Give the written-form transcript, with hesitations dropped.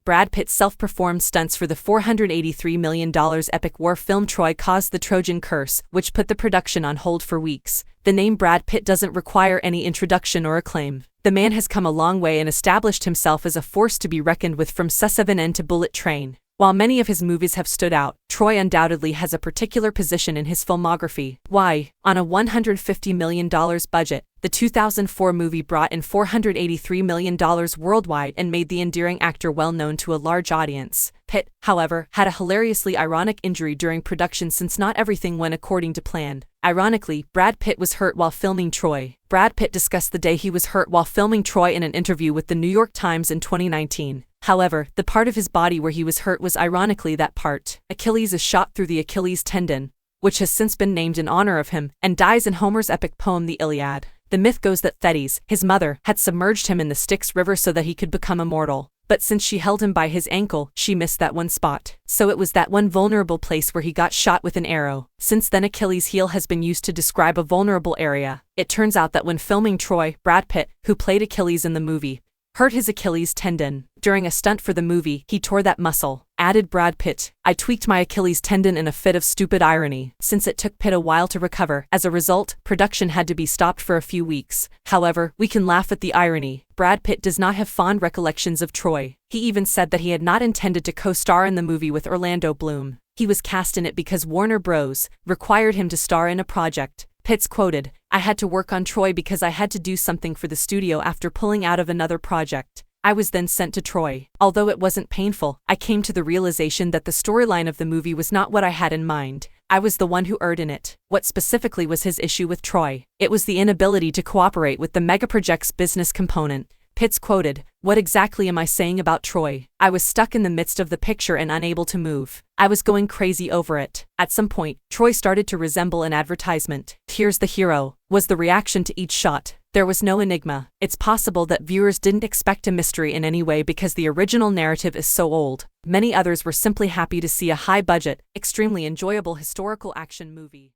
Brad Pitt's self-performed stunts for the $483 million epic war film Troy caused the Trojan curse, which put the production on hold for weeks. The name Brad Pitt doesn't require any introduction or acclaim. The man has come a long way and established himself as a force to be reckoned with, from *7 to Bullet Train. While many of his movies have stood out, Troy undoubtedly has a particular position in his filmography. Why? On a $150 million budget, the 2004 movie brought in $483 million worldwide and made the endearing actor well known to a large audience. Pitt, however, had a hilariously ironic injury during production, since not everything went according to plan. Ironically, Brad Pitt was hurt while filming Troy. Brad Pitt discussed the day he was hurt while filming Troy in an interview with the New York Times in 2019. However, the part of his body where he was hurt was ironically that part. Achilles is shot through the Achilles tendon, which has since been named in honor of him, and dies in Homer's epic poem The Iliad. The myth goes that Thetis, his mother, had submerged him in the Styx River so that he could become immortal. But since she held him by his ankle, she missed that one spot. So it was that one vulnerable place where he got shot with an arrow. Since then, Achilles' heel has been used to describe a vulnerable area. It turns out that when filming Troy, Brad Pitt, who played Achilles in the movie, hurt his Achilles tendon. During a stunt for the movie, he tore that muscle. Added Brad Pitt, "I tweaked my Achilles tendon in a fit of stupid irony." Since it took Pitt a while to recover, as a result, production had to be stopped for a few weeks. However, we can laugh at the irony. Brad Pitt does not have fond recollections of Troy. He even said that he had not intended to co-star in the movie with Orlando Bloom. He was cast in it because Warner Bros. Required him to star in a project. Pitt's quoted, "I had to work on Troy because I had to do something for the studio after pulling out of another project. I was then sent to Troy. Although it wasn't painful, I came to the realization that the storyline of the movie was not what I had in mind. I was the one who erred in it." What specifically was his issue with Troy? It was the inability to cooperate with the megaproject's business component. Pitt's quoted, "What exactly am I saying about Troy? I was stuck in the midst of the picture and unable to move. I was going crazy over it. At some point, Troy started to resemble an advertisement. Here's the hero," was the reaction to each shot. There was no enigma. It's possible that viewers didn't expect a mystery in any way because the original narrative is so old. Many others were simply happy to see a high-budget, extremely enjoyable historical action movie.